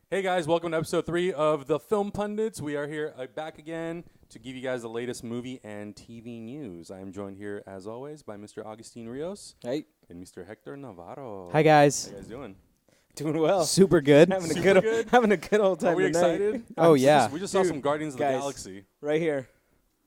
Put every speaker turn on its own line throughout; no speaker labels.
Hey guys, welcome to episode 3 of the Film Pundits. We are here back again to give you guys the latest movie and TV news. I am joined here, as always, by Mr. Augustine Rios.
Hey.
And Mr. Hector Navarro.
Hi, guys.
How you guys doing?
Doing well.
Super good.
Having a good old time
Are we
tonight.
excited?
Oh, yeah.
We just saw some Guardians of the
guys.
Galaxy.
Right here.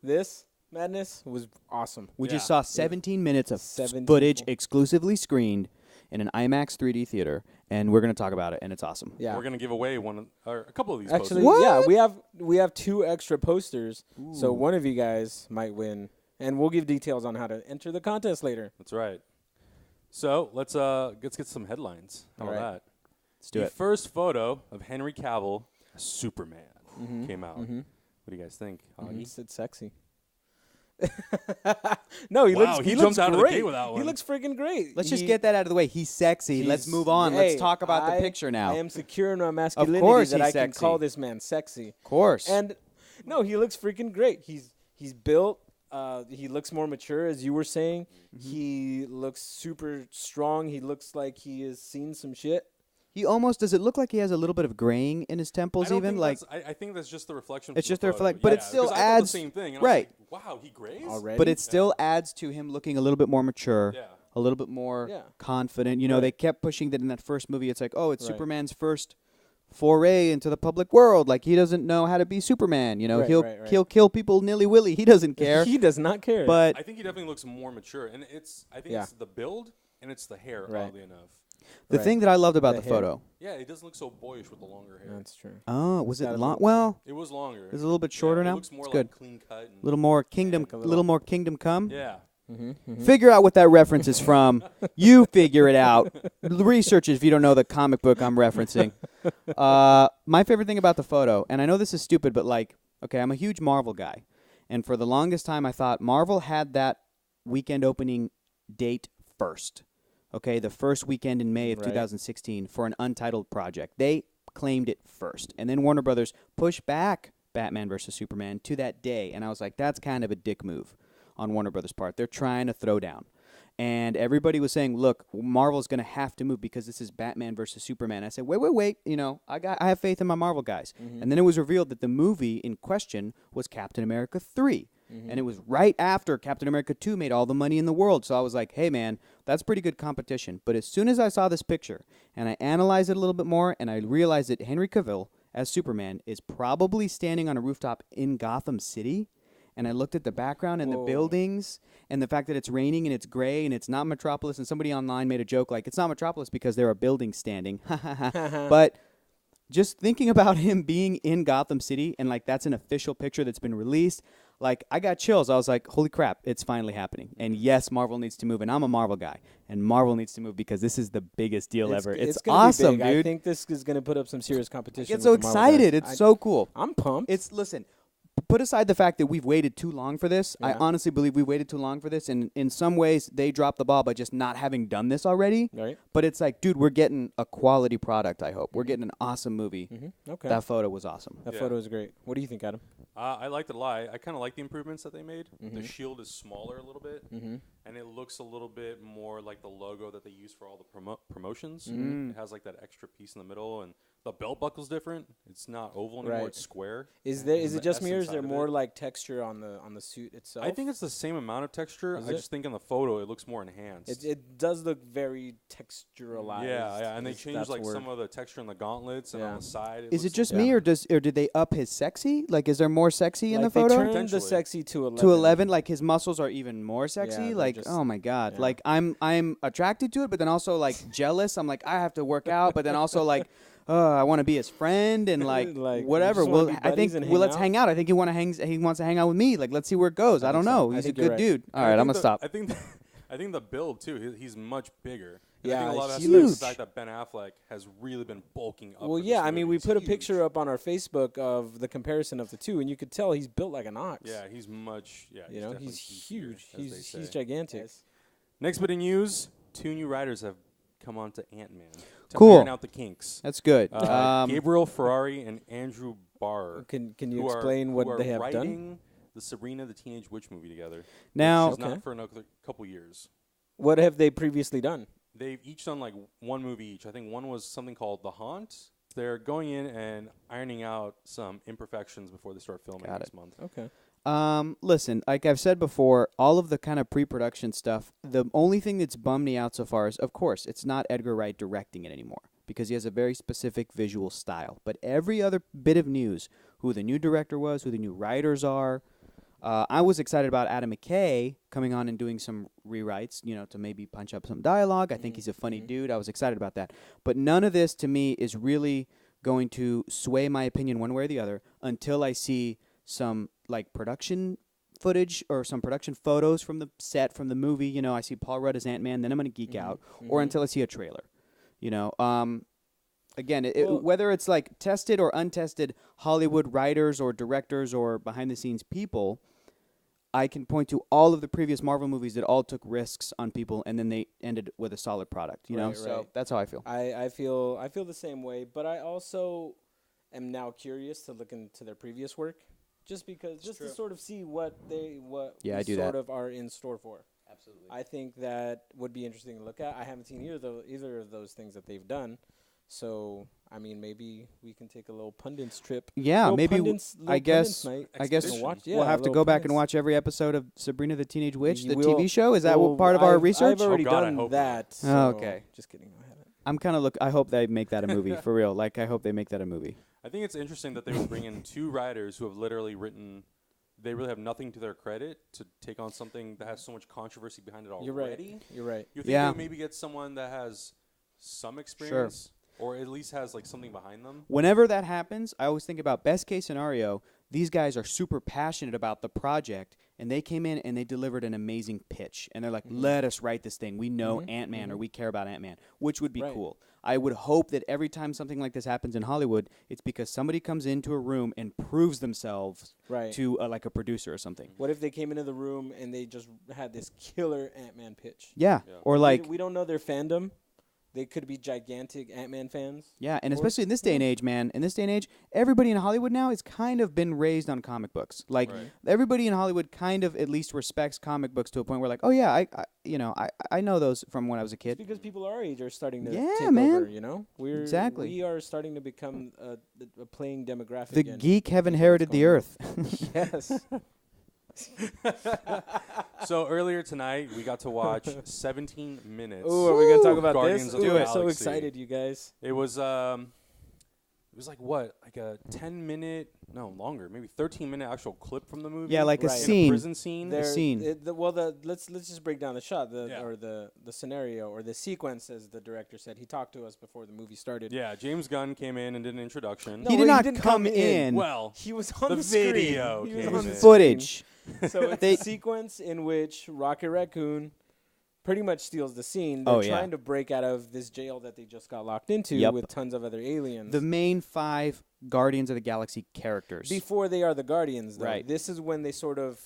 This madness was awesome.
We
Yeah.
just saw 17 minutes of
17
footage exclusively screened in an IMAX 3D theater, and we're going to talk about it, and it's awesome.
Yeah.
We're going to give away a couple of these
Actually,
posters.
yeah, we have 2 extra posters, so one of you guys might win, and we'll give details on how to enter the contest later.
That's right. So let's get some headlines. How
All
about
right.
that?
Let's do
The
it.
first photo of Henry Cavill as Superman came out.
Mm-hmm.
What do you guys think, Augie?
It's sexy. No, he
Wow,
looks.
he
He
jumped
looks
out of the
great.
gate with that
He
one.
looks freaking great.
Let's just get that out of the way. He's sexy. Let's
He's-
move on.
hey,
Let's talk about the
I-
picture now.
I am secure in my masculinity
course
that
he's
I can
sexy.
call this man sexy.
Of course.
And no, he looks freaking great. He's built. He looks more mature, as you were saying. He looks super strong. He looks like he has seen some shit.
he almost, does it look like he has a little bit of graying in his
I
temples
don't
even?
think
Like,
I think that's just the reflection.
It's
from
just
the
the
photo.
reflect- but it
Yeah,
still
'cause I thought the
adds-
same thing. And
right.
I was like, wow, he grays
Already?
but it still adds to him looking a little bit more mature,
Yeah.
a little bit more
Yeah.
confident. You know,
Right.
they kept pushing that in that first movie. It's like, oh, it's
Right.
Superman's first foray into the public world. Like, he doesn't know how to be Superman. You know,
Right,
he'll
right, right.
he'll kill people nilly-willy. He doesn't care.
He does not care.
But
I think he definitely looks more mature, and I think
Yeah.
it's the build and it's the hair,
Right.
oddly enough.
the
Right.
thing that I loved about
The
the
hair.
photo.
Yeah, he doesn't look so boyish with the longer hair.
that's true.
Oh, was it
gotta
long?
be-
Well,
It was longer.
it's a little bit shorter
yeah,
now.
It looks more
It's
like
good.
clean cut. And
A little more kingdom,
like a
little
little-
more kingdom come.
yeah.
Figure out what that reference is from. You figure it out. Research it if you don't know the comic book I'm referencing. My favorite thing about the photo, and I know this is stupid, but like, okay, I'm a huge Marvel guy, and for the longest time I thought Marvel had that weekend opening date first. Okay, the first weekend in May of
Right.
2016 for an untitled project. They claimed it first, and then Warner Brothers pushed back Batman vs Superman to that day, and I was like, that's kind of a dick move on Warner Brothers' part. They're trying to throw down. And everybody was saying, look, Marvel's going to have to move because this is Batman versus Superman. I said, wait. You know, I have faith in my Marvel guys. And then it was revealed that the movie in question was Captain America 3. And it was right after Captain America 2 made all the money in the world. So I was like, hey, man, that's pretty good competition. But as soon as I saw this picture and I analyzed it a little bit more and I realized that Henry Cavill as Superman is probably standing on a rooftop in Gotham City, and I looked at the background and the
Whoa.
buildings and the fact that it's raining and it's gray and it's not Metropolis, and somebody online made a joke like, it's not Metropolis because there are buildings standing. But just thinking about him being in Gotham City and like that's an official picture that's been released, like I got chills. I was like, holy crap, it's finally happening. And yes, Marvel needs to move, and I'm a Marvel guy, and Marvel needs to move because this is the biggest deal ever. It's
gonna be
awesome,
big.
dude.
I think this is gonna put up some serious
I
competition.
get so
with the Marvel
excited.
guys.
It's so cool.
I'm pumped.
Listen, put aside the fact that we've waited too long for this. I
Yeah.
honestly believe we waited too long for this, and in some ways they dropped the ball by just not having done this already.
right.
But it's like, dude, we're getting a quality product, I hope. We're getting an awesome movie.
Okay.
That photo was awesome.
That
Yeah.
photo is great. What do you think, Adam?
I liked it a lot. I kind of like the improvements that they made. The shield is smaller a little bit, and it looks a little bit more like the logo that they use for all the promotions. It has like that extra piece in the middle, and the belt buckle's different. It's not oval anymore;
Right.
it's square.
Is
And
it
the
just
S
me, or is
inside
there
of
more
it.
like texture on the suit itself?
I think it's the same amount of texture.
Is
I
it?
just think in the photo it looks more enhanced.
it does look very texturalized.
yeah, and they
if
changed
that's a
like
word.
some of the texture in the gauntlets and
Yeah.
on the side.
Is it
looks
just
a
me,
little-
or did they up his sexy? Like, is there more sexy in the
Like, they
photo?
turned the
Potentially.
sexy to 11.
To 11, like his muscles are even more sexy.
they're
Like,
just-
oh my god!
yeah.
Like, I'm attracted to it, but then also like jealous. I'm like, I have to work out, but then also like, I want to be his friend and like,
Like, we
whatever.
just wanna
Well,
be
I think
buddies and
let's
hang
hang out. I think he wants to hang out with me. Like, let's see where it goes. I don't
think so.
know.
I
He's a
think you're
good
right.
dude. All
I
right, I'm
think
gonna
the-
stop.
I think the build too. He's much bigger. And
Yeah,
I think a lot of that
he's
has to do with
huge.
the fact that Ben Affleck has really been bulking up.
Well,
for this
yeah, I mean,
movie.
we
He's
put a
huge.
picture up on our Facebook of the comparison of the two, and you could tell he's built like an ox.
Yeah, he's much. Yeah,
you know,
definitely
he's
beefier,
huge.
as they
He's
say.
gigantic.
Next bit of news: 2 new writers have come on to Ant-Man to
Cool.
iron out the kinks.
That's good.
Gabriel Ferrari and Andrew Barr.
Can you
who are-
explain
who
what
are
they have done?
writing the Sabrina the Teenage Witch movie together.
Now,
Which is
Okay.
not for another couple years.
What have they previously done?
They've each done like one movie each. I think one was something called The Haunt, they're going in and ironing out some imperfections before they start filming
Got
this
it.
month.
Okay.
Listen, like I've said before, all of the kind of pre-production stuff, the only thing that's bummed me out so far is, of course, it's not Edgar Wright directing it anymore because he has a very specific visual style. But every other bit of news, who the new director was, who the new writers are, I was excited about Adam McKay coming on and doing some rewrites, to maybe punch up some dialogue. I think he's a funny dude. I was excited about that. But none of this, to me, is really going to sway my opinion one way or the other until I see some like production footage or some production photos from the set from the movie. I see Paul Rudd as Ant-Man, then I'm going to geek out, or until I see a trailer. Again, whether it's like tested or untested Hollywood writers or directors or behind-the-scenes people, I can point to all of the previous Marvel movies that all took risks on people, and then they ended with a solid product. So that's how I feel.
I feel the same way, but I also am now curious to look into their previous work, just to sort of see what we sort of are in store for.
Absolutely.
I think that would be interesting to look at. I haven't seen either of those things that they've done. So, I mean, maybe we can take a little Pundits trip.
Yeah, maybe. I guess we'll have to go back and watch every episode of Sabrina the Teenage Witch, the TV show. Is that part of our research?
I've already done that.
So okay.
Just kidding. I haven't.
I'm kind of I hope they make that a movie for real. Like, I hope they make that a movie.
I think it's interesting that they would bring in two writers who have literally written. They really have nothing to their credit to take on something that has so much controversy behind it already.
You're right.
You think they maybe get someone that has some experience?
Sure.
Or at least has like something behind them.
Whenever that happens, I always think about best case scenario. These guys are super passionate about the project, and they came in and they delivered an amazing pitch. And they're like, let us write this thing. We know Ant-Man or we care about Ant-Man, which would be cool. I would hope that every time something like this happens in Hollywood, it's because somebody comes into a room and proves themselves to like a producer or something.
What if they came into the room and they just had this killer Ant-Man pitch?
Yeah. Or like
we don't know their fandom. They could be gigantic Ant-Man fans.
Yeah, and especially in this day and age, man. In this day and age, everybody in Hollywood now is kind of been raised on comic books. Like, everybody in Hollywood kind of at least respects comic books to a point where, like, oh, yeah, I know those from when I was a kid.
It's because people our age are starting to
take
over,
We
are starting to become a playing demographic.
The geek have inherited the earth.
Yes.
So earlier tonight, we got to watch 17 minutes.
Ooh, are we gonna talk about
Guardians
this?
of the
I'm
Galaxy.
so excited, you guys.
It was like what, like a 10-minute, no longer, maybe 13-minute actual clip from the movie.
Yeah, like a
Right.
scene.
a prison scene.
A scene.
Let's just break down the shot, the scenario or the sequence, as the director said. He talked to us before the movie started.
Yeah, James Gunn came in and did an introduction.
He did not come in.
Well,
he was on the
video
screen. He was
came
on the
in.
Footage.
So it's a sequence in which Rocket Raccoon pretty much steals the scene. They're trying to break out of this jail that they just got locked into with tons of other aliens.
The main 5 Guardians of the Galaxy characters.
Before they are the Guardians, though.
Right.
This is when they sort of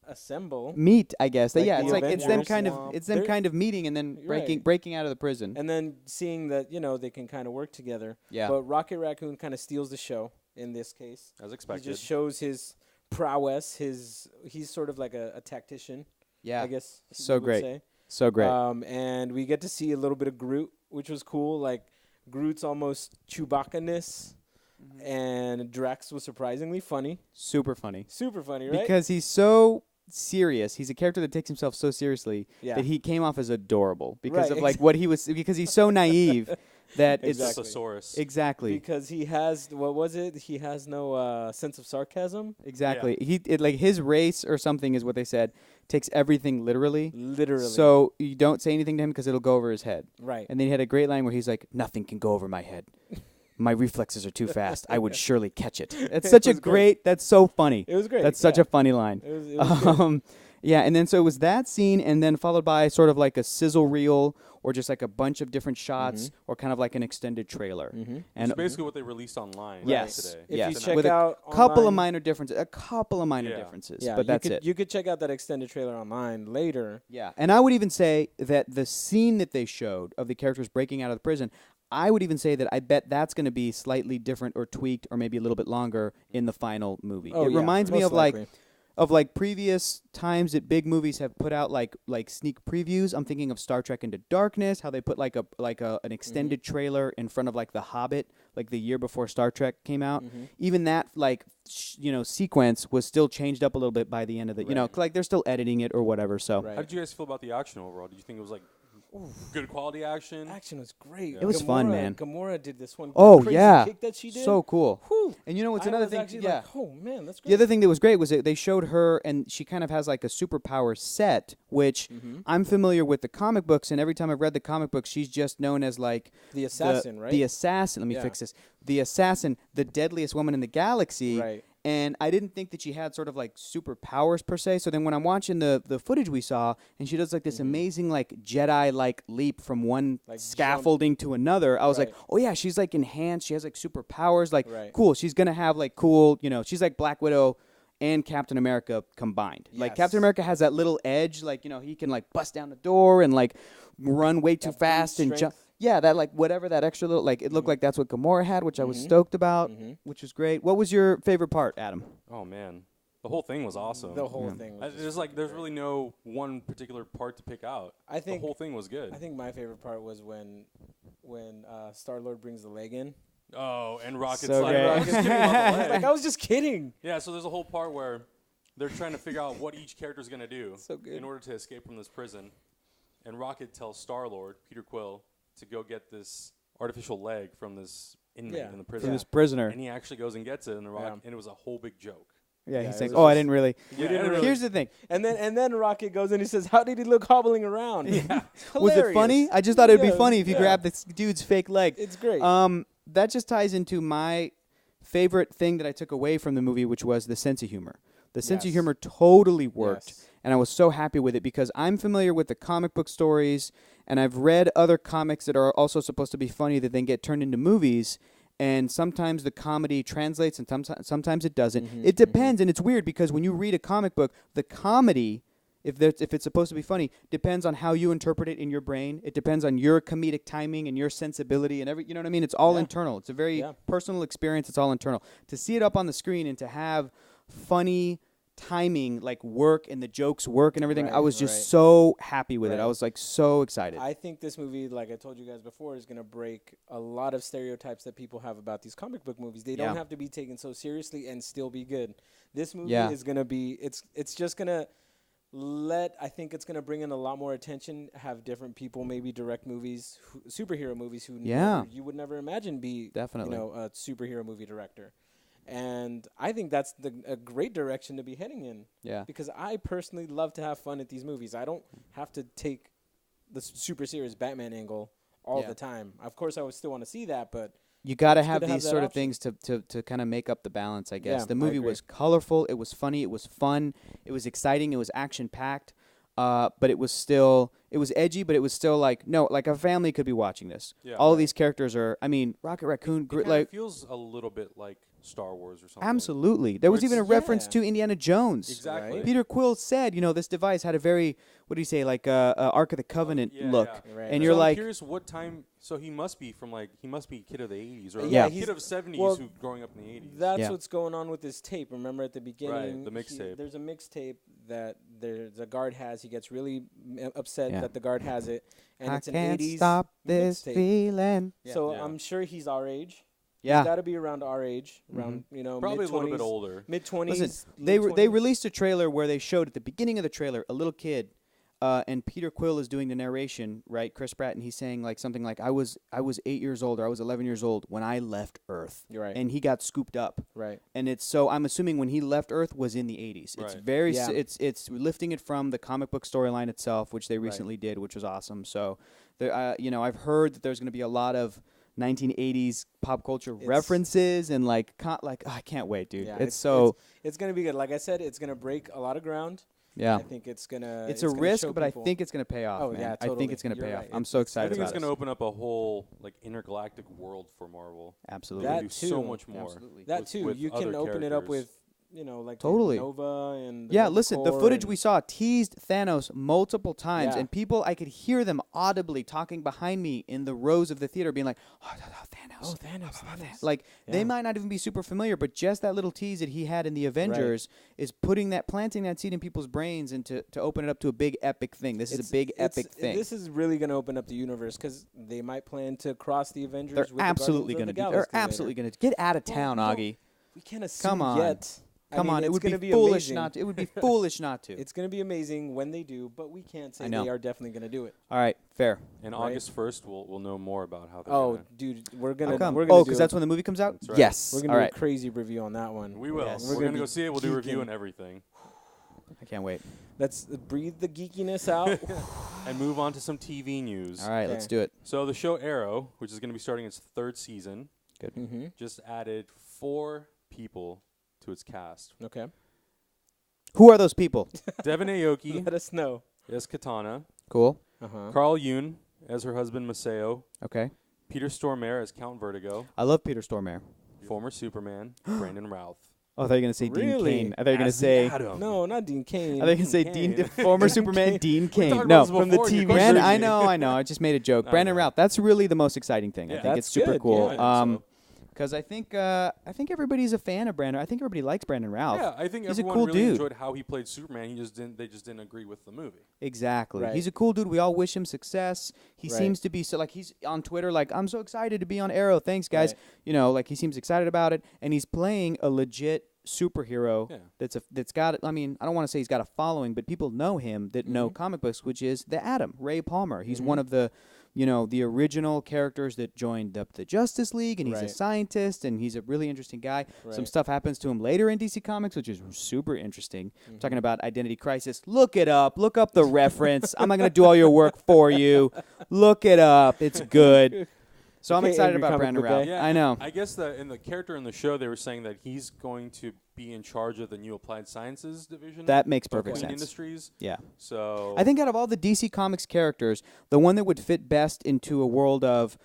assemble.
Meet, I guess.
Like
yeah,
the
it's like it's them
Avengers.
kind of kind of meeting and then breaking out of the prison.
And then seeing that, they can kind of work together.
Yeah.
But Rocket Raccoon kind of steals the show in this case.
As expected.
He just shows his prowess. He's sort of like a tactician.
Yeah.
I guess.
So great.
Say.
So great.
And we get to see a little bit of Groot, which was cool. Like Groot's almost Chewbacca-ness. And Drax was surprisingly funny.
Super funny.
Super funny, right?
Because he's so serious. He's a character that takes himself so seriously that he came off as adorable because of like what he was. Because he's so naive that
it's
it's
a thesaurus.
Exactly.
Because he has what was it? He has no sense of sarcasm.
Exactly. Yeah. Like his race or something is what they said takes everything literally.
Literally.
So you don't say anything to him because it'll go over his head.
Right.
And then he had a great line where he's like, "Nothing can go over my head. My reflexes are too fast. I would surely catch it." It's such a great. That's so funny.
It was great.
That's such a funny line.
It was
yeah, and then so it was that scene, and then followed by sort of like a sizzle reel, or just like a bunch of different shots, or kind of like an extended trailer.
And
And
basically what they released online today.
If you check
with
out
a couple of
online-
minor differences, differences,
Yeah,
but that's it.
You could check out that extended trailer online later.
Yeah, and I would even say that the scene that they showed of the characters breaking out of the prison, I would even say that I bet that's going to be slightly different or tweaked or maybe a little bit longer in the final movie.
Oh,
it
yeah,
reminds me
most
of
likely.
like of like previous times that big movies have put out like sneak previews. I'm thinking of Star Trek Into Darkness, how they put like an extended trailer in front of like The Hobbit, like the year before Star Trek came out. Even that like sequence was still changed up a little bit by the end of the like they're still editing it or whatever. So
how did you guys feel about the action overall? Did you think it was like good quality action?
Action was great.
Yeah.
It was fun, man.
Gamora did this one.
Oh,
crazy
yeah.
kick that she did.
so cool.
Whew.
And you know what's
I
another
was
thing?
actually
Yeah.
like, oh man, that's great.
The other thing that was great was that they showed her, and she kind of has like a superpower set, which I'm familiar with the comic books, and every time I've read the comic books, she's just known as like
the assassin, right?
The assassin. Let me fix this. The assassin, the deadliest woman in the galaxy.
Right.
And I didn't think that she had sort of like superpowers per se. So then when I'm watching the footage we saw, and she does like this amazing like Jedi-like leap from one
Like
scaffolding to another, I was like,
Right.
oh yeah, she's like enhanced. She has like superpowers. Like
Right.
cool. She's gonna have like cool. She's like Black Widow and Captain America combined. Like
Yes.
Captain America has that little edge. Like he can like bust down the door and like run way too
That brute
fast and jump.
strength.
Yeah, that like whatever that extra little like it looked like that's what Gamora had, which I was stoked about, which was great. What was your favorite part, Adam?
Oh man, the whole thing was awesome.
The whole thing. Was
There's really no one particular part to pick out.
I think
the whole thing was good.
I think my favorite part was when Star-Lord brings the leg in.
Oh, and Rocket's
So
like,
great.
I was just kidding about the leg.
Like I was just kidding.
Yeah, so there's a whole part where they're trying to figure out what each character's going to do
So good.
in order to escape from this prison. And Rocket tells Star-Lord, Peter Quill, to go get this artificial leg from this inmate
Yeah.
in the
From
prison.
this prisoner.
And he actually goes and gets it, and and it was a whole big joke.
Yeah,
Yeah,
he's
it
saying,
was
"Oh, I
just-
didn't really."
We didn't really-
Here's the thing.
And then Rocket goes in. He says, "How did he look hobbling around?"
Yeah.
Was it funny? I just thought it'd be
Yeah,
funny if you
yeah.
grabbed this dude's fake leg.
It's great.
That just ties into my favorite thing that I took away from the movie, which was the sense of humor. The sense of
Yes.
humor totally worked,
Yes.
and I was so happy with it because I'm familiar with the comic book stories, and I've read other comics that are also supposed to be funny that then get turned into movies. And sometimes the comedy translates, and sometimes it doesn't. It depends, and it's weird because when you read a comic book, the comedy, if it's supposed to be funny, depends on how you interpret it in your brain. It depends on your comedic timing and your sensibility and you know what I mean? It's all internal. It's a very personal experience. It's all internal. To see it up on the screen and to have funny timing like work and the jokes work and everything, I was just so happy with it. I was like so excited.
I think this movie, like I told you guys before, is going to break a lot of stereotypes that people have about these comic book movies. They don't have to be taken so seriously and still be good. This movie is going to be, it's just going to I think it's going to bring in a lot more attention, have different people maybe direct movies, superhero movies who you would never imagine be
Definitely.
a superhero movie director. And I think that's a great direction to be heading in.
Yeah.
Because I personally love to have fun at these movies. I don't have to take the super serious Batman angle all the time. Of course, I would still want to see that, but
you got to have
good to have
these
that
sort of
option.
things to kind of make up the balance, I guess.
Yeah,
The
I
movie
agree.
was colorful. It was funny. It was fun. It was exciting. It was action-packed. But it was edgy, but it was still like a family could be watching this.
Yeah.
All of these characters are, Rocket Raccoon,
It kinda
like,
feels a little bit like Star Wars or something.
absolutely. There was even a reference
Yeah.
to Indiana Jones.
Exactly.
Right.
Peter Quill said, this device had a very, what do you say, like Ark of the Covenant look.
Yeah.
Right.
And
So
you're
I'm
like,
curious what time. So he must be a kid of the 80s or
Yeah,
a kid of 70s
well,
who growing up in the 80s.
that's
Yeah.
what's going on with this tape. Remember at the beginning,
the mixtape.
there's a mixtape that the guard has. He gets really upset
Yeah.
that the guard has it, and
I
it's an
can't
80s
stop this
mixtape.
feeling.
So
Yeah.
I'm sure he's our age.
Yeah.
He's got to be around our age, around
Probably a little bit older.
mid-20s.
Listen, they released a trailer where they showed at the beginning of the trailer a little kid, and Peter Quill is doing the narration, right? Chris Pratt, and he's saying like something like, "I was 8 years old or I was 11 years old when I left Earth."
You're right.
And he got scooped up.
Right.
And it's so I'm assuming when he left Earth was in the 80s. It's
Right.
very
Yeah.
it's lifting it from the comic book storyline itself, which they recently did, which was awesome. So there, I've heard that there's going to be a lot of 1980s pop culture references and I can't wait, dude.
Yeah,
it's
gonna be good. Like I said, it's gonna break a lot of ground.
yeah.
I think it's gonna.
It's a
gonna
risk,
show
but I
people.
think it's going to pay off.
Oh,
man.
yeah,
I think
totally.
it's going to
You're
pay
right.
off. I'm so
I
excited
think it's
about
going to
it.
open up a whole intergalactic world for Marvel.
Absolutely.
That
They do so
too.
much more.
Absolutely.
That
with-
too.
with
You can
other
open it up
characters.
with like
Totally.
Nova and
listen, the footage we
and
saw teased Thanos multiple times,
Yeah.
and people, I could hear them audibly talking behind me in the rows of the theater being like, oh, Thanos.
Thanos.
Like, they
Yeah.
might not even be super familiar, but just that little tease that he had in the Avengers is planting that seed in people's brains and to open it up to a big epic thing. This is a big epic thing.
This is really going to open up the universe because they might plan to cross the Avengers
They're
with
absolutely
going to
do. They're absolutely going to get out of town, Augie.
We can't assume
Come on.
yet.
Come on, it would
gonna
be foolish
amazing.
not to. It would be foolish not to.
It's going to be amazing when they do, but we can't say
I know.
they are definitely going to do it.
All right, fair.
And August 1st, we'll know more about how they're
Oh,
gonna.
dude, we're going
How
to
come?
do
Because that's when the movie comes out?
That's right.
Yes.
we're going
All
to do
right.
a crazy review on that one.
We will.
Yes.
We're
We're
gonna
gonna
go
be
see it. We'll do a review
geeking.
and everything.
I can't wait.
Let's breathe the geekiness out.
And move on to some TV news.
All right,
Okay.
let's do it.
So the show Arrow, which is going to be starting its 3rd season,
Mm-hmm.
just added 4 people to its cast.
Okay.
Who are those people?
Devin Aoki
Let us know.
as Katana,
Cool.
Uh-huh.
Carl Yoon as her husband Maseo,
Okay.
Peter Stormare as Count Vertigo,
I love Peter Stormare.
former Superman Brandon Routh.
Oh, I thought you were going to say Dean
Really?
Cain. I thought you were going to
as the
say...
Atom.
No, not Dean Kane.
I thought you were going to say
Dean
Dean,
Cain.
former Superman Dean
We
Cain.
talked
No.
about this
from the
before, and you
TV.
questioned
I
me.
know. I just made a joke.
I
Brandon
know.
Routh. That's really the most exciting thing. I
Yeah.
think
That's
it's super
good,
cool.
yeah.
Because I think everybody's a fan of Brandon. I think everybody likes Brandon Routh.
Yeah, I think
He's a
everyone
cool
really
dude.
enjoyed how he played Superman. They just didn't agree with the movie.
Exactly.
Right.
He's a cool dude. We all wish him success. He
Right.
seems to be so like he's on Twitter like I'm so excited to be on Arrow. Thanks guys.
Right.
Like he seems excited about it and he's playing a legit superhero
Yeah.
that's got I mean, I don't want to say he's got a following, but people know him that know
Mhm.
comic books, which is the Atom, Ray Palmer. He's
Mhm.
one of the the original characters that joined up the Justice League, and he's a
Right.
scientist, and he's a really interesting guy. Some
Right.
stuff happens to him later in DC Comics, which is super interesting. I'm
Mm-hmm.
talking about Identity Crisis. Look it up. Look up the reference. I'm not going to do all your work for you. Look it up. It's good. So I'm
Okay,
excited
angry
about
comic
Brandon
book
Routh.
guy.
Yeah,
I know.
I guess in the character in the show, they were saying that he's going to be in charge of the new Applied Sciences division.
That makes
of
perfect
Queen
sense.
Industries.
Yeah.
So
I think out of all the DC Comics characters, the one that would fit best into a world of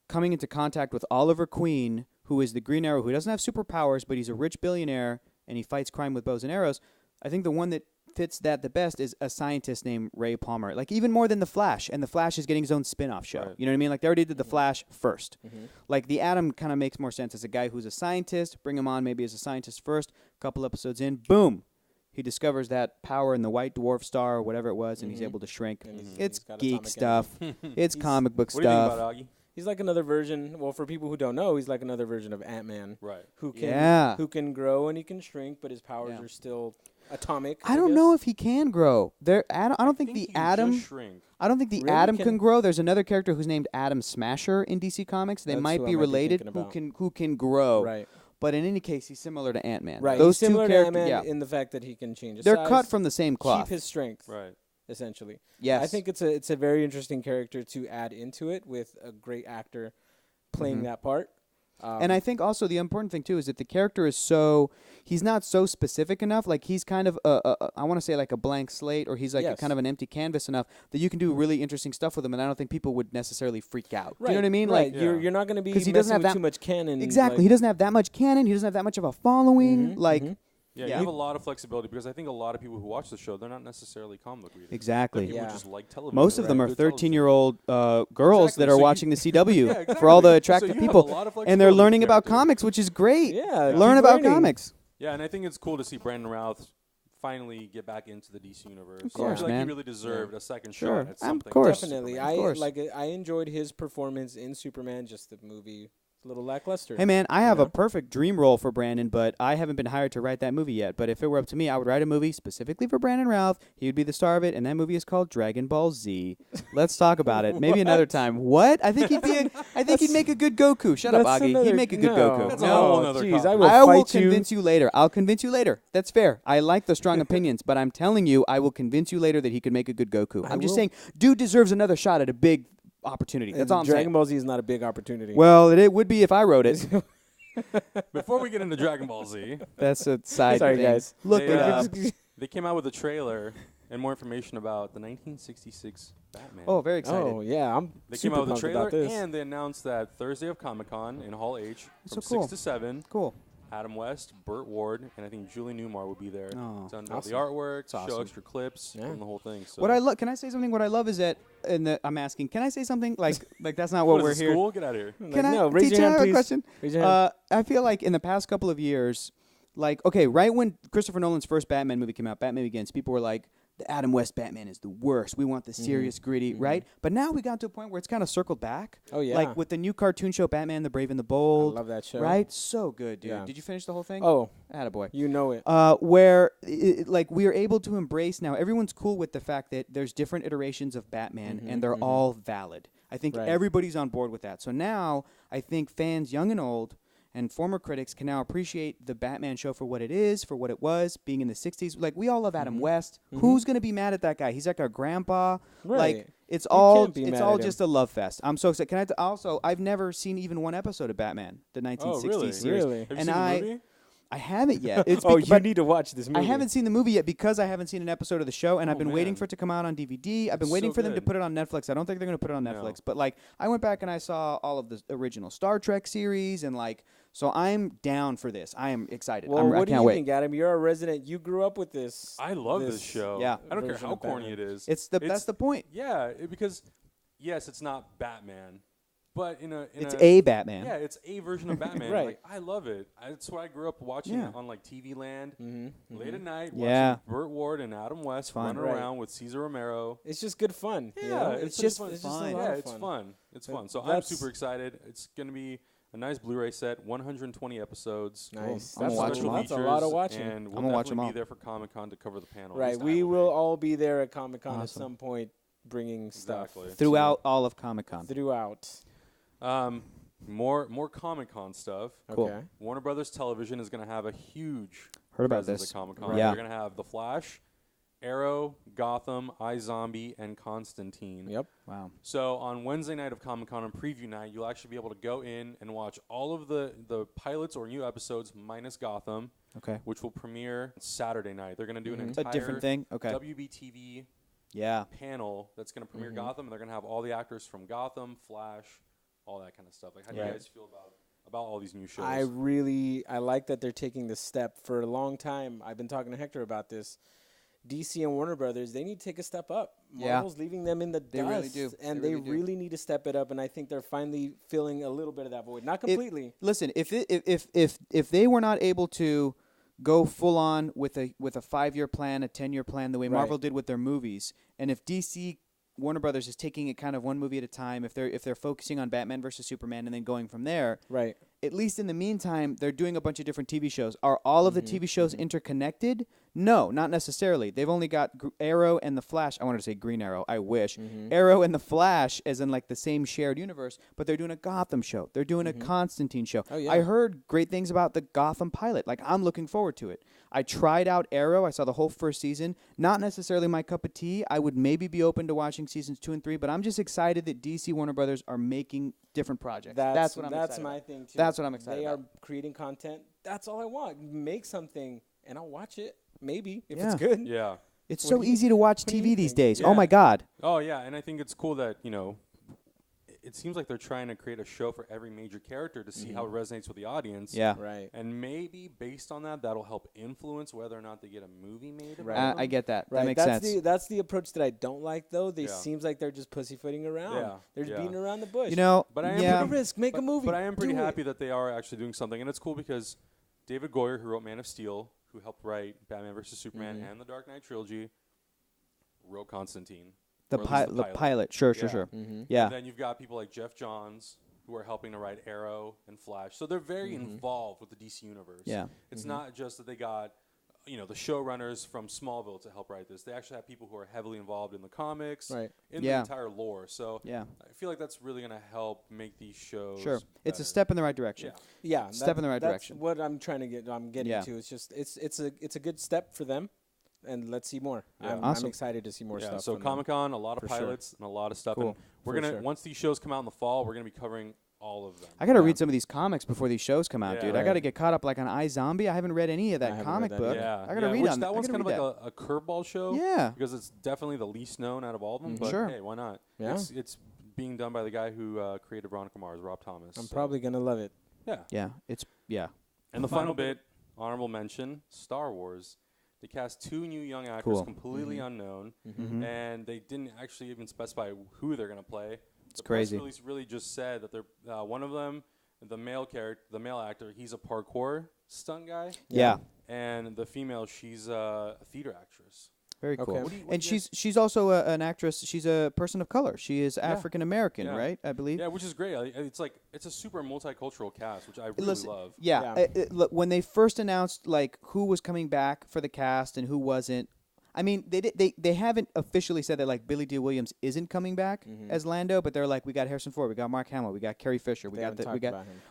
coming into contact with Oliver Queen, who is the Green Arrow, who doesn't have superpowers, but he's a rich billionaire, and he fights crime with bows and arrows. I think the one that fits that the best is a scientist named Ray Palmer. Like, even more than The Flash, and The Flash is getting his own spin-off show.
Right.
You know what I mean? Like, they already did The Flash first.
Mhm.
Like, the Atom kind of makes more sense as a guy who's a scientist. Bring him on maybe as a scientist first. Couple episodes in, boom! He discovers that power in the white dwarf star or whatever it was, and he's
Mhm.
able to shrink.
And he's
It's
got
geek
atomic
stuff. It's
He's-
comic book
what do you think
stuff.
about Augie?
He's like another version. Well, for people who don't know, he's like another version of Ant-Man,
Right.
who can
Yeah.
who can grow and he can shrink, but his powers
Yeah.
are still atomic.
I don't know if he can grow. I don't think the
he can
Atom.
just shrink.
I don't think the
Really?
Atom
Can-
can grow. There's another character who's named Atom Smasher in DC Comics. They
That's
might
who I
be
might be
related.
thinking
Who can grow?
Right.
But in any case, he's similar to Ant-Man.
Right.
Those
he's similar
two
to
characters.
Ant-Man
Yeah.
in the fact that he can change his
They're
size,
cut from the same cloth.
keep his strength,
Right.
essentially.
Yes.
I think it's a very interesting character to add into it with a great actor playing
Mhm.
that part.
And I think also the important thing too is that the character is he's not so specific enough. Like he's kind of I want to say like a blank slate, or he's like a
Yes.
kind of an empty canvas enough that you can do really interesting stuff with him. And I don't think people would necessarily freak out.
right,
Do you know what I mean?
Right.
Like
Yeah.
You're not going to be
'Cause he
messing
doesn't have
with
that-
too much canon.
exactly,
like-
he doesn't have that much canon. He doesn't have that much of a following.
Mhm,
Like
mhm.
Yeah,
Yeah.
you have a lot of flexibility because I think a lot of people who watch the show, they're not necessarily comic book readers.
exactly.
They're people
Yeah.
who just like television.
Most of them
right?
are
Good television.
13-year-old girls
Exactly.
that are
So you-
watching the CW
Yeah, exactly.
for all the
So
attractive
you have a
people,
lot of
and they're
flexibility
learning
with
about
characters.
comics, which is great.
Yeah.
Learn
keep
about
learning.
comics.
Yeah, and I think it's cool to see Brandon Routh finally get back into the DC universe.
Of course,
I feel like
man.
he really deserved a second
Sure.
shot at something.
Of course.
Definitely.
Of course.
I enjoyed his performance in Superman. Just the movie, a little lackluster.
Hey man, I have
know?
a perfect dream role for Brandon, but I haven't been hired to write that movie yet. But if it were up to me, I would write a movie specifically for Brandon Routh. He would be the star of it, and that movie is called Dragon Ball Z. Let's talk about it. Maybe another time. What? I think he'd make a good Goku. Shut up,
That's
Augie.
another-
He'd make a good
no,
Goku.
That's a
no,
whole nother
jeez,
topic.
I will
I will
fight you.
convince you later. I'll convince you later. That's fair. I like the strong opinions, but I'm telling you, I will convince you later that he could make a good Goku. I'm just
will-
saying, dude deserves another shot at a big opportunity. That's all I'm
Dragon
saying.
Ball Z is not a big opportunity.
Well, it would be if I wrote it.
Before we get into Dragon Ball Z,
That's a side
Sorry,
thing.
guys.
Look
They,
it
uh,
up.
they came out with a trailer and more information about the 1966 Batman.
Oh, very excited.
Oh yeah, I'm
They
super
came out with a
pumped
trailer
about this.
and they announced that Thursday of Comic Con in Hall H
So
from
cool.
6 to 7,
Cool.
Adam West, Burt Ward, and I think Julie Newmar would be there to unveil the artwork, show extra clips, and the whole thing. So.
What I love, can I say something? What I love is that, I'm asking, can I say something? Like that's not what we're here.
School? Get out of here.
Can I
raise
teach
your hand,
you a
please.
question?
Raise your hand.
I feel like in the past couple of years, like, okay, right when Christopher Nolan's first Batman movie came out, Batman Begins, people were like, the Adam West Batman is the worst. We want the serious, gritty, right? But now we got to a point where it's kind of circled back.
Oh, yeah.
Like with the new cartoon show, Batman, the Brave and the Bold.
I love that show.
Right? So good, dude.
Yeah.
Did you finish the whole thing?
Oh.
Attaboy.
You know it.
Where, like, we are able to embrace now. Everyone's cool with the fact that there's different iterations of Batman, and they're all valid. I think everybody's on board with that. So now I think fans, young and old, and former critics can now appreciate the Batman show for what it is, for what it was, being in the 60s. Like, we all love Adam West. Who's going to be mad at that guy? He's like our grandpa.
Right.
Like, it's all
just
a love fest. I'm so excited. Can I also, I've never seen even one episode of Batman, the 1960s series.
Really?
Have you seen the movie?
I haven't yet.
You need to watch this movie.
I haven't seen the movie yet because I haven't seen an episode of the show, and I've been waiting for it to come out on DVD. I've been waiting for them to put it on Netflix. I don't think they're going to put it on Netflix. But, like, I went back and I saw all of the original Star Trek series, and, like, so I'm down for this. I am excited.
Well,
I
what do
can't
you
wait.
think, Adam? You're a resident. You grew up with this.
I love this show.
Yeah.
I don't care how corny it is.
That's the point.
Yeah, because, yes, it's not Batman. But
it's a Batman.
Yeah, it's a version of Batman.
Right.
Like, I love it. That's why I grew up watching it on like TV Land late at night.
Yeah.
Watching Burt Ward and Adam West run around with Cesar Romero.
It's just good fun.
Yeah,
you know?
it's
just
fun.
Yeah,
it's fun. It's fun. So I'm super excited. It's gonna be a nice Blu-ray set, 120 episodes.
Nice.
I'm gonna watch them all.
That's a lot of watching.
And we'll
I'm gonna watch them
definitely
all.
be there for Comic-Con to cover the panel.
Right. We will all be there at Comic-Con at some point, bringing stuff
throughout all of Comic-Con.
More Comic-Con stuff.
Cool.
Okay.
Warner Brothers Television is going to have a huge
Heard about
presence
this.
at Comic-Con.
Right. Yeah.
They're going to have The Flash, Arrow, Gotham, iZombie, and Constantine.
Yep.
Wow.
So on Wednesday night of Comic-Con and preview night, you'll actually be able to go in and watch all of the pilots or new episodes minus Gotham, which will premiere Saturday night. They're going to do an entire
a different thing. Okay.
WBTV panel that's going to premiere Gotham, and they're going to have all the actors from Gotham, Flash, all that kind of stuff. Like, how do you guys feel about all these new shows?
I like that they're taking this step. For a long time, I've been talking to Hector about this. DC and Warner Brothers, they need to take a step up. Marvel's leaving them in the dust.
They really do.
And they really need to step it up, and I think they're finally filling a little bit of that void. Not completely.
Listen, if they were not able to go full on with a 5-year plan, a 10-year plan, the way Marvel did with their movies, and if DC Warner Brothers is taking it kind of one movie at a time, if they're focusing on Batman versus Superman and then going from there,
right.
At least in the meantime, they're doing a bunch of different TV shows. Are all of the TV shows interconnected? No, not necessarily. They've only got Arrow and The Flash. I wanted to say Green Arrow. I wish. Arrow and The Flash as in like the same shared universe, but they're doing a Gotham show. They're doing a Constantine show.
Oh, yeah.
I heard great things about the Gotham pilot. Like, I'm looking forward to it. I tried out Arrow. I saw the whole first season. Not necessarily my cup of tea. I would maybe be open to watching seasons 2 and 3, but I'm just excited that DC Warner Brothers are making different projects. That's what I'm excited
That's my
about.
thing, too.
That's what I'm excited about.
They are creating content. That's all I want. Make something, and I'll watch it, maybe, if it's good.
Yeah.
It's so easy to watch TV these days.
Yeah.
Oh, my God.
Oh, yeah, and I think it's cool that, it seems like they're trying to create a show for every major character to see how it resonates with the audience.
Yeah.
Right.
And maybe based on that, that'll help influence whether or not they get a movie made about them.
I get that.
Right.
That makes sense.
That's the approach that I don't like, though. They seems like they're just pussyfooting around.
Yeah.
They're just beating around the bush.
You know,
but I am
take a risk, make a movie.
But I am pretty
Do
happy
it.
that they are actually doing something, and it's cool because David Goyer, who wrote Man of Steel, who helped write Batman vs Superman and the Dark Knight trilogy, wrote Constantine.
the pilot. Sure. Yeah.
And then you've got people like Jeff Johns who are helping to write Arrow and Flash. So they're very involved with the DC universe.
Yeah.
It's not just that they got, the showrunners from Smallville to help write this. They actually have people who are heavily involved in the comics, in the entire lore. So I feel like that's really going to help make these shows
Sure. It's a
better.
step in the right direction.
Yeah.
Step in the right direction.
That's what I'm trying to get. I'm getting to. It's just it's a good step for them, and let's see more.
Yeah.
I'm excited to see more stuff.
So
from
Comic-Con, a lot of
For sure.
pilots and a lot of stuff.
Cool.
And we're
For
gonna
sure.
once these shows come out in the fall, we're gonna be covering all of them.
I got to read some of these comics before these shows come out,
Yeah.
dude. I got to get caught up like on iZombie. I haven't read any of
I
that
haven't
comic
read that
book.
either.
Yeah,
I got to read
which
on
that one's
I
kind
gotta
of
read
like a curveball show.
Yeah.
because it's definitely the least known out of all of them. But
Sure.
hey, why not?
Yeah.
It's being done by the guy who created Veronica Mars, Rob Thomas.
I'm
so
probably gonna love it.
yeah.
Yeah, it's
And the final bit, honorable mention, Star Wars. They cast 2 new young actors, completely unknown, and they didn't actually even specify who they're going to play.
It's crazy.
The press release really just said that they're one of them, the male actor, he's a parkour stunt guy.
Yeah.
And the female, she's a theater actress.
Very cool.
Okay.
And she's also an actress. She's a person of color. She is African American, right? I believe.
Yeah, which is great. It's a super multicultural cast, which I really love.
Yeah. Look, when they first announced like who was coming back for the cast and who wasn't, I mean, they haven't officially said that like Billy D. Williams isn't coming back as Lando, but they're like, we got Harrison Ford, we got Mark Hamill, we got Carrie Fisher, we got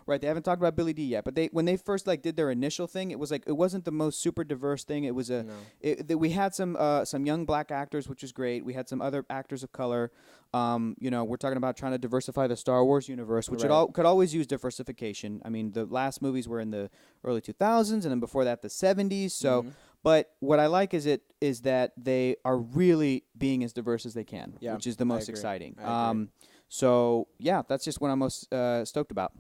right. They haven't talked about Billy D. yet, but when they first like did their initial thing, it was like it wasn't the most super diverse thing. It was we had some young black actors, which is great. We had some other actors of color. We're talking about trying to diversify the Star Wars universe, which could always use diversification. I mean, the last movies were in the early 2000s, and then before that, the 70s. So. But what I like is that they are really being as diverse as they can, which is the most exciting. So yeah, that's just what I'm most stoked about.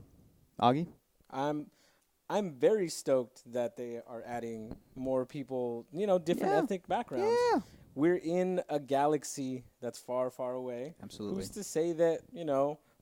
Augie?
I'm very stoked that they are adding more people, different ethnic backgrounds. Yeah. We're in a galaxy that's far, far away.
Absolutely.
Who's to say that,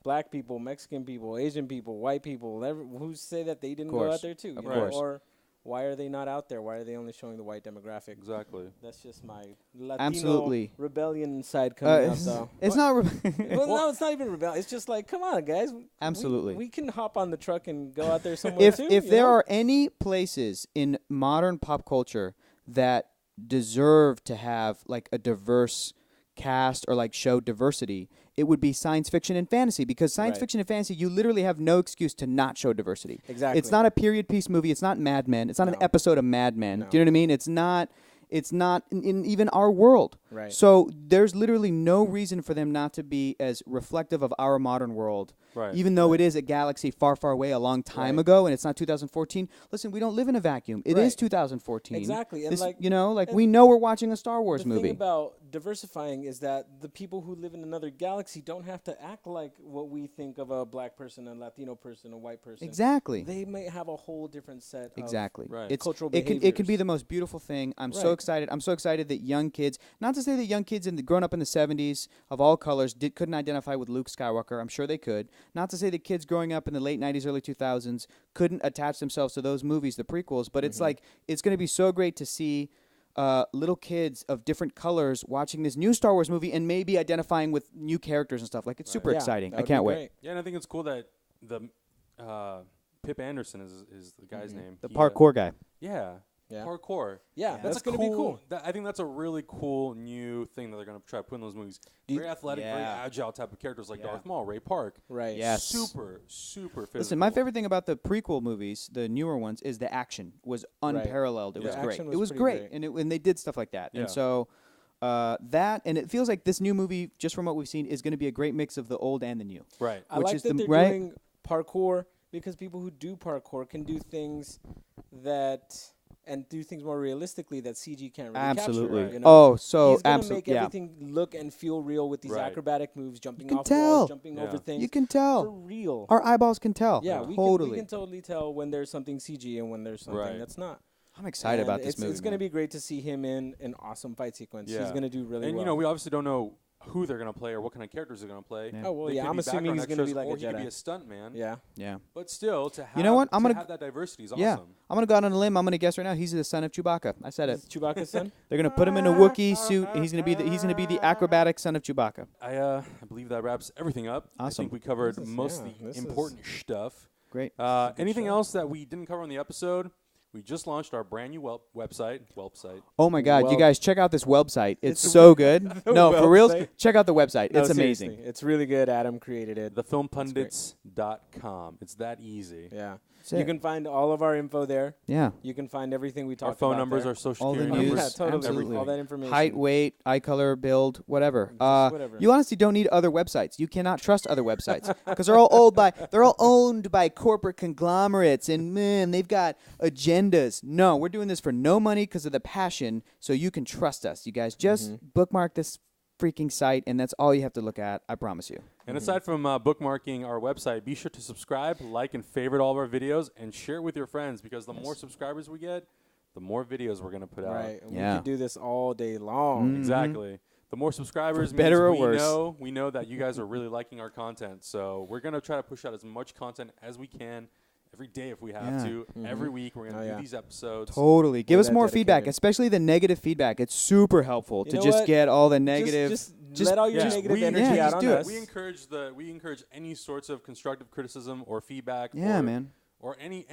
black people, Mexican people, Asian people, white people, who's to say that they didn't go out there too?
Of course.
Or why are they not out there? Why are they only showing the white demographic?
Exactly.
That's just my Latino rebellion side coming out, though.
It's not.
No, it's not even rebellion. It's just like, come on, guys.
Absolutely.
We can hop on the truck and go out there somewhere too.
If there are any places in modern pop culture that deserve to have like a diverse cast or like show diversity, it would be science fiction and fantasy, because science fiction and fantasy, you literally have no excuse to not show diversity.
Exactly.
It's not a period piece movie. It's not Mad Men. It's not an episode of Mad Men. Do you know what I mean? It's not in even our world.
Right.
So there's literally no reason for them not to be as reflective of our modern world.
Right.
Even though it is a galaxy far, far away a long time ago, and it's not 2014. Listen, we don't live in a vacuum. It is 2014.
Exactly. And
this, we know we're watching a Star Wars movie.
The thing about diversifying is that the people who live in another galaxy don't have to act like what we think of a black person, a Latino person, a white person.
Exactly.
They may have a whole different set of
cultural
behaviors.
It can be the most beautiful thing. I'm so excited. I'm so excited that young kids, not to say that young kids grown up in the 70s of all colors couldn't identify with Luke Skywalker. I'm sure they could. Not to say that kids growing up in the late 90s, early 2000s couldn't attach themselves to those movies, the prequels, but it's like, it's going to be so great to see little kids of different colors watching this new Star Wars movie and maybe identifying with new characters and stuff. Like, it's super exciting. I can't wait.
Yeah, and I think it's cool that the Pip Anderson is the guy's name.
The parkour guy.
Yeah. Parkour.
Yeah, that's going to be cool.
I think that's a really cool new thing that they're going to try to put in those movies. Very athletic, very agile type of characters like Darth Maul, Ray Park.
Right.
Yes.
Super, super physical.
Listen, my favorite thing about the prequel movies, the newer ones, is the action was unparalleled. It was great. It was great. And they did stuff like that. Yeah. And so and it feels like this new movie, just from what we've seen, is going to be a great mix of the old and the new.
Right.
I like that they're doing parkour, because people who do parkour can do things and do things more realistically that CG can't really capture.
You know? He's
going to make everything look and feel real with these acrobatic moves, jumping off walls, jumping over things.
You can tell.
For real.
Our eyeballs can tell.
Yeah, we can totally tell when there's something CG and when there's something that's not.
I'm excited about this movie.
It's going to be great to see him in an awesome fight sequence. Yeah. He's going to do really well.
And, we obviously don't know who they're going to play or what kind of characters they're going to play.
Yeah. Oh, well, I'm assuming he's going to be like a Jedi.
He could be a stunt man.
Yeah.
But still, to have, have that diversity is awesome.
I'm going to go out on a limb. I'm going to guess right now he's the son of Chewbacca. I said it.
Chewbacca's son?
They're going to put him in a Wookiee suit, and he's going to be the acrobatic son of Chewbacca.
I believe that wraps everything up.
Awesome.
I think we covered most of the important stuff.
Great.
Anything else that we didn't cover on the episode? We just launched our brand new website.
Oh my God, you guys check out this website. It's so good. No, for real, check out the website. It's amazing.
Seriously. It's really good. Adam created it.
Thefilmpundits.com. It's that easy.
Yeah. You can find all of our info there.
Yeah.
You can find everything we talked about.
Our phone numbers, our social security
numbers.
numbers.
Yeah, totally.
Absolutely.
All that information.
Height, weight, eye color, build, whatever.
Whatever.
You honestly don't need other websites. You cannot trust other websites because they're all owned by corporate conglomerates, and man, they've got agendas. No, we're doing this for no money because of the passion, so you can trust us. You guys just bookmark this freaking site, and that's all you have to look at. I promise you.
And aside from bookmarking our website, be sure to subscribe, like, and favorite all of our videos, and share it with your friends, because the more subscribers we get, the more videos we're going to put out.
Right. We could do this all day long.
Exactly. The more subscribers,
better or
means
worse.
we know that you guys are really liking our content. So we're going to try to push out as much content as we can every day if we have to. Every week we're going to do these episodes.
Totally. Give us more
dedicated.
feedback, especially the negative feedback. It's super helpful to just get all the negative.
Just let all your negative energy out on us.
We encourage any sorts of constructive criticism or feedback.
Yeah, man.
Or any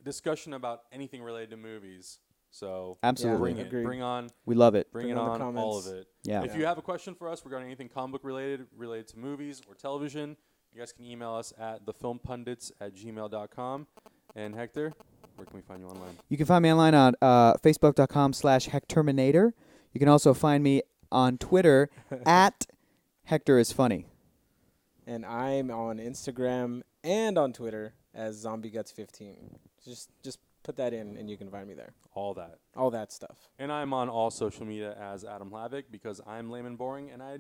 discussion about anything related to movies. So
absolutely,
bring on.
We love it.
Bring it on, all of it.
Yeah.
If you have a question for us regarding anything comic book related to movies or television, you guys can email us at thefilmpundits@gmail.com. And Hector, where can we find you online?
You can find me online on facebook.com/HecTerminator. You can also find me on Twitter at Hector is funny.
And I'm on Instagram and on Twitter as ZombieGuts15. Just put that in, and you can find me there.
All that
stuff.
And I'm on all social media as Adam Hlavik, because I'm lame and boring, and I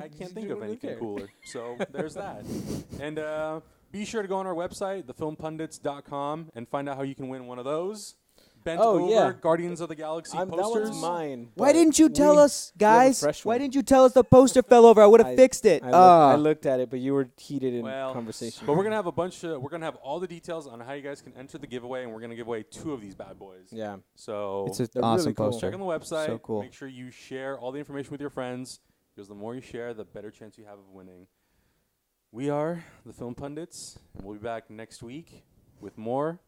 can't think of anything cooler. So there's that. And be sure to go on our website, thefilmpundits.com, and find out how you can win one of those bent over Guardians of the Galaxy posters.
That one's mine.
Why didn't you tell us, guys?
Why
didn't you tell us the poster fell over? I would have fixed it.
I looked at it, but you were heated in conversation.
But we're gonna have we're gonna have all the details on how you guys can enter the giveaway, and we're gonna give away 2 of these bad boys.
Yeah.
So
it's an awesome
really cool.
poster.
Check on the website.
So cool.
Make sure you share all the information with your friends, because the more you share, the better chance you have of winning. We are the Film Pundits, and we'll be back next week with more.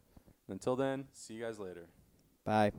Until then, see you guys later.
Bye.